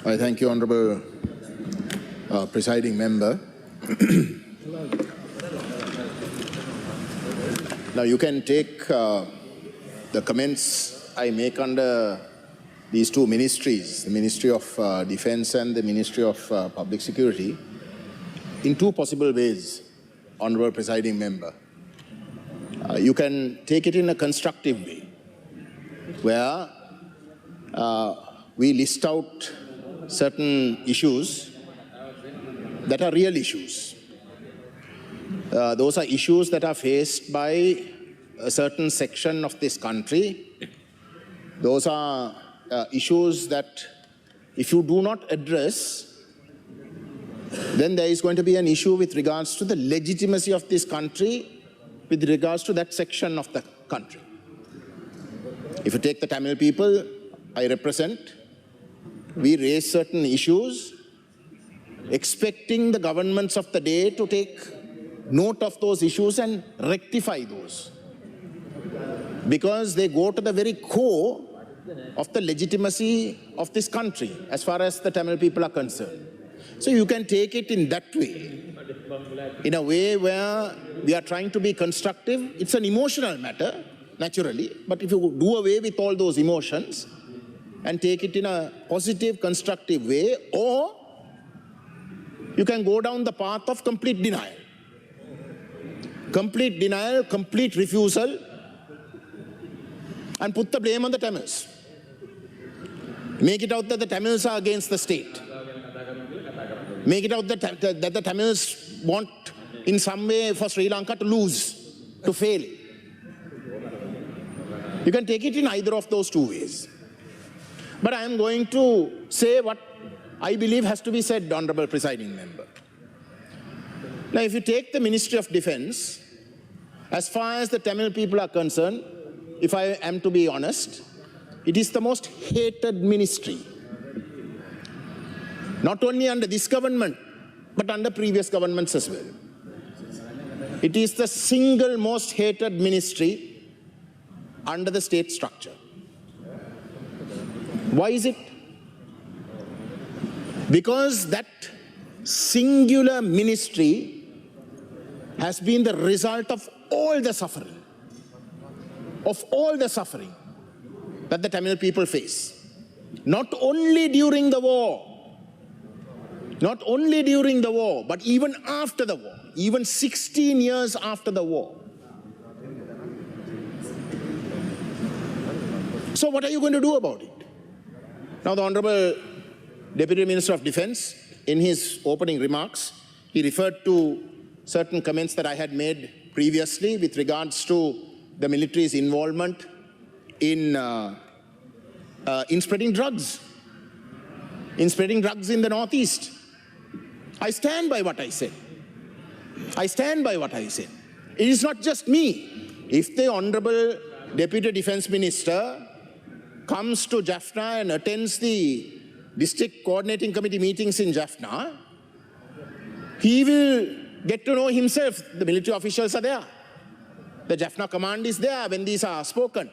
I thank you, Honourable Presiding Member. Now you can take the comments I make under these two ministries, the Ministry of Defence and the Ministry of Public Security, in two possible ways, Honourable Presiding Member. You can take it in a constructive way, where we list out certain issues that are real issues. Those are issues that are faced by a certain section of this country. Those are issues that if you do not address, then there is going to be an issue with regards to the legitimacy of this country with regards to that section of the country. If you take the Tamil people I represent, we raise certain issues expecting the governments of the day to take note of those issues and rectify those, because they go to the very core of the legitimacy of this country as far as the Tamil people are concerned. So you can take it in that way, in a way where we are trying to be constructive. It's an emotional matter, naturally, but if you do away with all those emotions and take it in a positive, constructive way, or you can go down the path of complete denial. Complete denial, complete refusal, and put the blame on the Tamils. Make it out that the Tamils are against the state. Make it out that the Tamils want in some way for Sri Lanka to lose, to fail. You can take it in either of those two ways. But I am going to say what I believe has to be said, Honourable Presiding Member. Now, if you take the Ministry of Defence, as far as the Tamil people are concerned, if I am to be honest, it is the most hated ministry. Not only under this government, but under previous governments as well. It is the single most hated ministry under the state structure. Why is it? Because that singular ministry has been the result of all the suffering, that the Tamil people face. Not only during the war, but even after the war, even 16 years after the war. So what are you going to do about it? Now, the Honourable Deputy Minister of Defence, in his opening remarks, he referred to certain comments that I had made previously with regards to the military's involvement in spreading drugs, in the Northeast. I stand by what I said. It is not just me. If the Honourable Deputy Defence Minister comes to Jaffna and attends the District Coordinating Committee meetings in Jaffna, he will get to know himself. The military officials are there. The Jaffna command is there when these are spoken.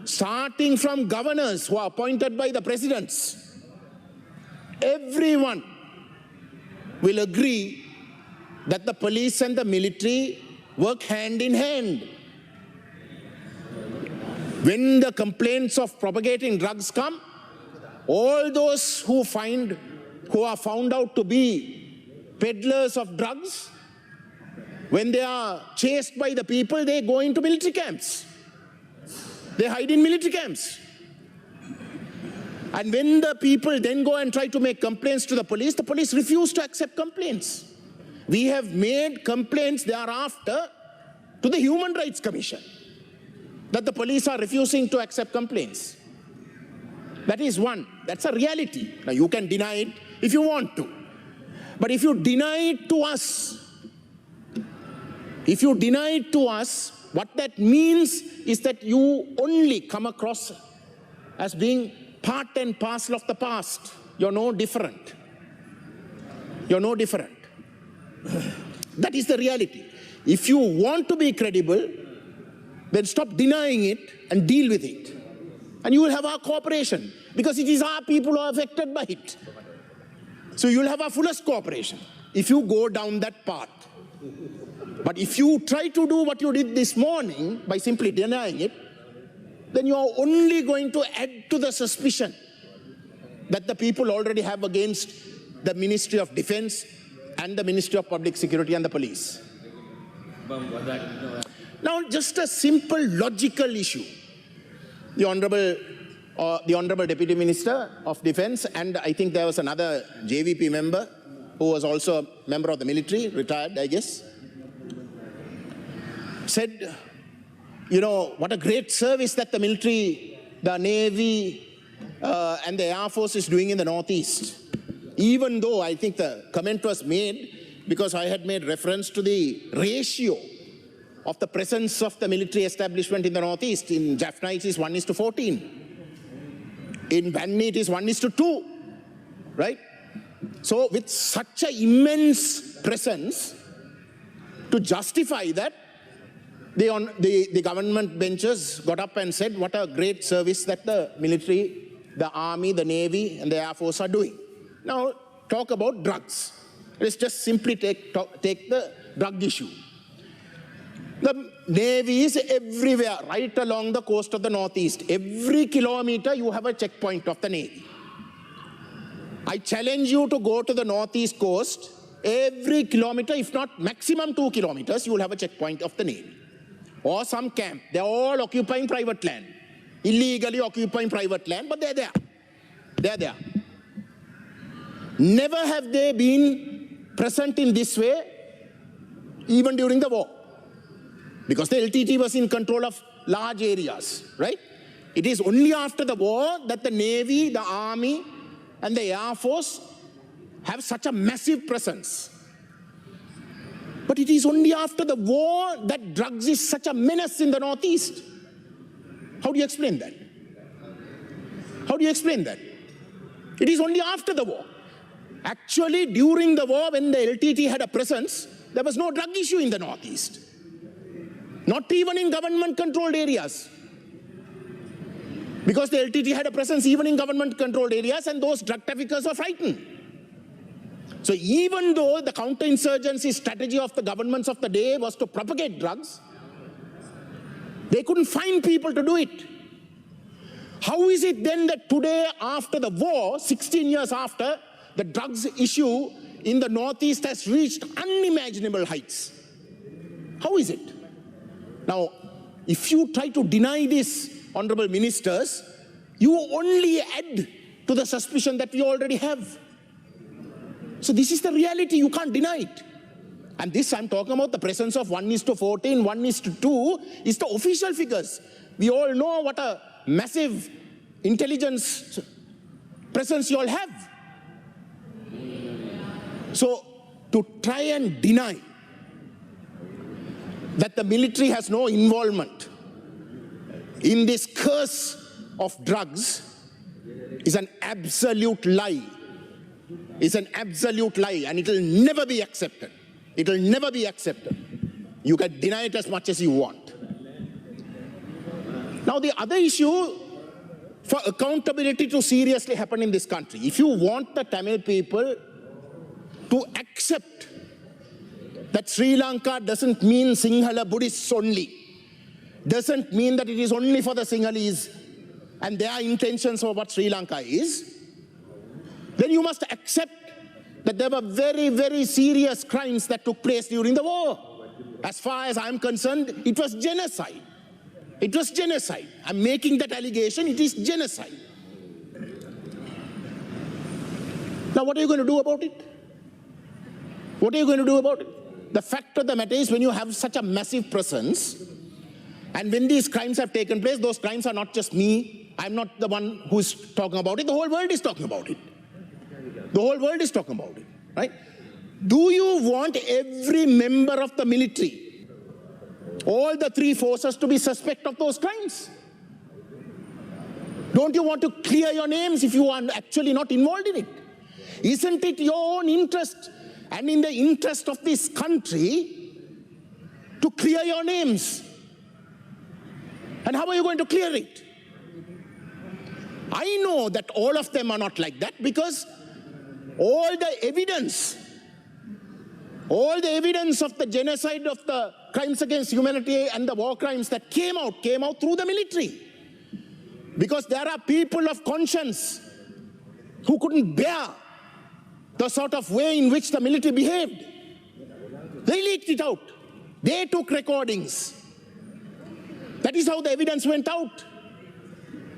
Starting from governors who are appointed by the presidents, everyone will agree that the police and the military work hand in hand. When the complaints of propagating drugs come, all those who are found out to be peddlers of drugs, when they are chased by the people, they go into military camps. They hide in military camps. And when the people then go and try to make complaints to the police refuse to accept complaints. We have made complaints thereafter to the Human Rights Commission that the police are refusing to accept complaints. That is one. That's a reality. Now, you can deny it if you want to. But if you deny it to us, what that means is that you only come across as being part and parcel of the past. You're no different. That is the reality. If you want to be credible, then stop denying it and deal with it. And you will have our cooperation, because it is our people who are affected by it. So you will have our fullest cooperation if you go down that path. But if you try to do what you did this morning by simply denying it, then you are only going to add to the suspicion that the people already have against the Ministry of Defense and the Ministry of Public Security and the police. Now, just a simple logical issue. The Honorable Deputy Minister of Defense, and I think there was another JVP member who was also a member of the military, retired, I guess, said, you know, what a great service that the military, the Navy, and the Air Force is doing in the Northeast. Even though I think the comment was made because I had made reference to the ratio of the presence of the military establishment in the Northeast. In Jaffna it is 1:14. In vavuniya it is 1:2, right? So with such an immense presence, to justify that, the government benches got up and said what a great service that the military, the army, the Navy and the Air Force are doing. Now talk about drugs. Let's just simply take the drug issue. The Navy is everywhere, right along the coast of the Northeast. Every kilometer you have a checkpoint of the Navy. I challenge you to go to the Northeast coast. Every kilometer, if not maximum 2 kilometers, you will have a checkpoint of the Navy. Or some camp. They're all occupying private land. Illegally occupying private land, but they're there. They're there. Never have they been present in this way, even during the war. Because the LTT was in control of large areas, right? It is only after the war that the Navy, the Army, and the Air Force have such a massive presence. But it is only after the war that drugs is such a menace in the Northeast. How do you explain that? How do you explain that? It is only after the war. Actually, during the war, when the LTT had a presence, there was no drug issue in the Northeast. Not even in government-controlled areas. Because the LTT had a presence even in government-controlled areas, and those drug traffickers were frightened. So even though the counterinsurgency strategy of the governments of the day was to propagate drugs, they couldn't find people to do it. How is it then that today, after the war, 16 years after, the drugs issue in the Northeast has reached unimaginable heights? How is it? Now, if you try to deny this, honorable ministers, you only add to the suspicion that we already have. So this is the reality, you can't deny it. And this I'm talking about the presence of 1:14, 1:2 is the official figures. We all know what a massive intelligence presence you all have. So to try and deny that the military has no involvement in this curse of drugs is an absolute lie. It's an absolute lie, and it will never be accepted. It will never be accepted. You can deny it as much as you want. Now the other issue for accountability to seriously happen in this country, if you want the Tamil people to accept that Sri Lanka doesn't mean Sinhala Buddhists only, doesn't mean that it is only for the Sinhalese and their intentions for what Sri Lanka is, then you must accept that there were very, very serious crimes that took place during the war. As far as I'm concerned, it was genocide. It was genocide. I'm making that allegation, it is genocide. Now what are you going to do about it? What are you going to do about it? The fact of the matter is, when you have such a massive presence, and when these crimes have taken place, those crimes are not just me, I'm not the one who's talking about it, the whole world is talking about it. The whole world is talking about it, right? Do you want every member of the military, all the three forces, to be suspect of those crimes? Don't you want to clear your names if you are actually not involved in it? Isn't it your own interest and in the interest of this country to clear your names? And how are you going to clear it? I know that all of them are not like that because all the evidence of the genocide, of the crimes against humanity and the war crimes that came out through the military. Because there are people of conscience who couldn't bear the sort of way in which the military behaved. They leaked it out. They took recordings. That is how the evidence went out.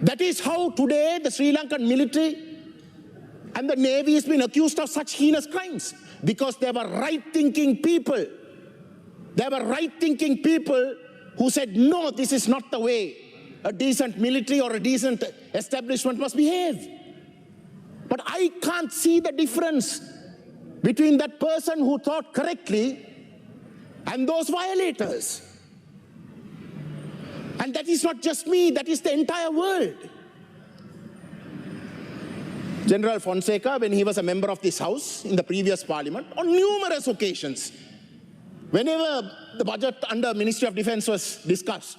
That is how today the Sri Lankan military and the Navy has been accused of such heinous crimes. Because they were right-thinking people. They were right-thinking people who said, no, this is not the way a decent military or a decent establishment must behave. But I can't see the difference between that person who thought correctly and those violators. And that is not just me, that is the entire world. General Fonseca, when he was a member of this house in the previous parliament, on numerous occasions, whenever the budget under Ministry of Defense was discussed,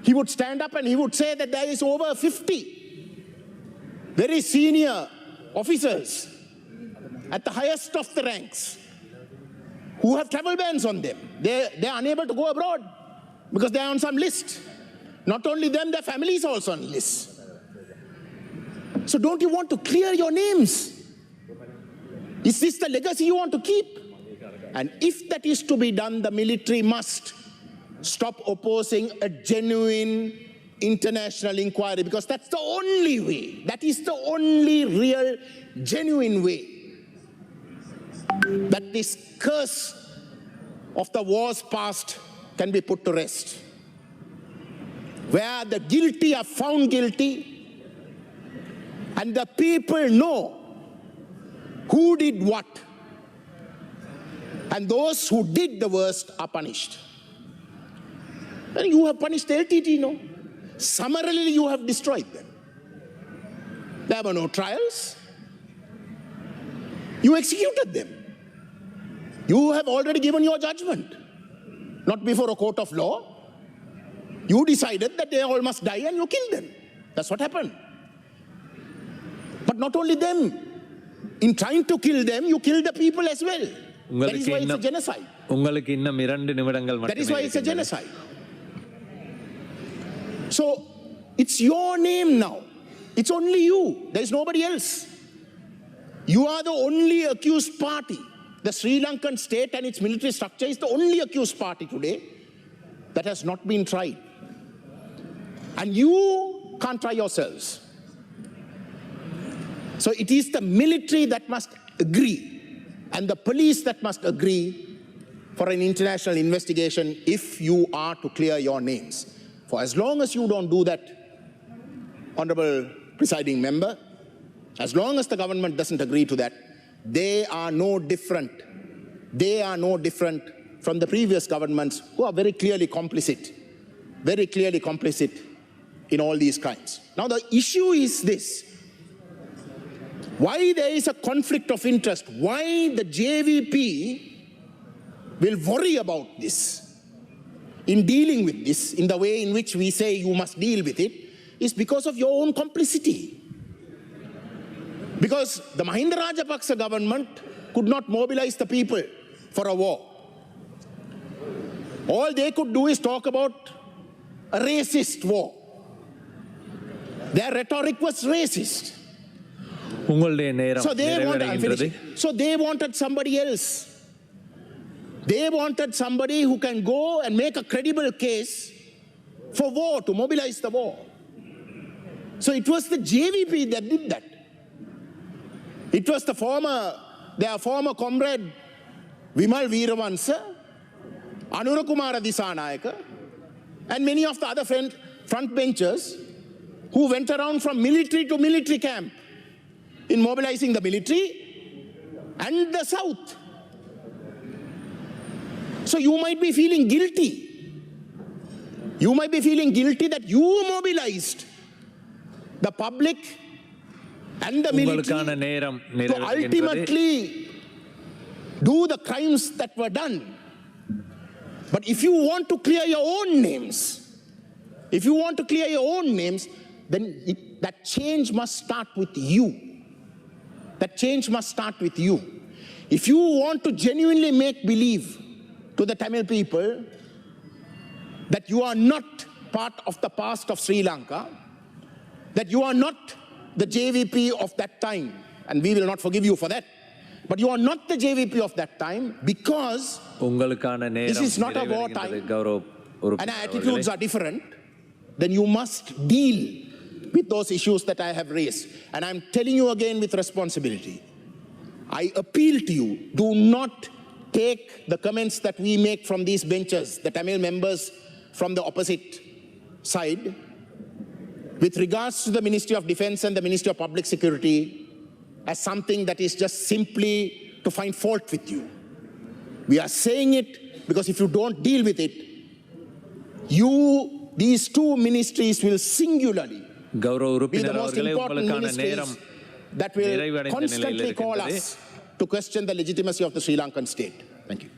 he would stand up and he would say that there is over 50 very senior officers at the highest of the ranks who have travel bans on them. They are unable to go abroad because they are on some list. Not only them, their families are also on lists. So don't you want to clear your names? Is this the legacy you want to keep? And if that is to be done, the military must stop opposing a genuine international inquiry, because that's the only way. That is the only real, genuine way that this curse of the wars past can be put to rest. Where the guilty are found guilty and the people know who did what, and those who did the worst are punished. And you have punished LTT, no? Summarily you have destroyed them. There were no trials. You executed them. You have already given your judgment. Not before a court of law. You decided that they all must die and you killed them. That's what happened. But not only them. In trying to kill them, you killed the people as well. That is why it's a genocide. That is why it's a genocide. So, it's your name now. It's only you. There is nobody else. You are the only accused party. The Sri Lankan state and its military structure is the only accused party today that has not been tried. And you can't try yourselves. So it is the military that must agree and the police that must agree for an international investigation if you are to clear your names. For as long as you don't do that, Honorable Presiding Member, as long as the government doesn't agree to that, they are no different. They are no different from the previous governments who are very clearly complicit in all these crimes. Now the issue is this. Why there is a conflict of interest, why the JVP will worry about this, in dealing with this, in the way in which we say you must deal with it, is because of your own complicity. Because the Mahinda Rajapaksa government could not mobilize the people for a war. All they could do is talk about a racist war. Their rhetoric was racist. So they wanted somebody else. They wanted somebody who can go and make a credible case for war, to mobilize the war. So it was the JVP that did that. It was their former comrade Vimal Veeravansa, Anura Kumara Disanayaka, and many of the other front benchers who went around from military to military camp in mobilizing the military and the South. So you might be feeling guilty. You might be feeling guilty that you mobilized the public and the military to ultimately do the crimes that were done. But if you want to clear your own names, then that change must start with you. That change must start with you. If you want to genuinely make believe to the Tamil people that you are not part of the past of Sri Lanka, that you are not the JVP of that time, and we will not forgive you for that, but you are not the JVP of that time because this is not a war time and attitudes are different, then you must deal with those issues that I have raised. And I'm telling you again with responsibility, I appeal to you, do not take the comments that we make from these benches, the Tamil members from the opposite side, with regards to the Ministry of Defense and the Ministry of Public Security, as something that is just simply to find fault with you. We are saying it because if you don't deal with it, these two ministries will singularly be the most important ministries that will constantly call us to question the legitimacy of the Sri Lankan state. Thank you.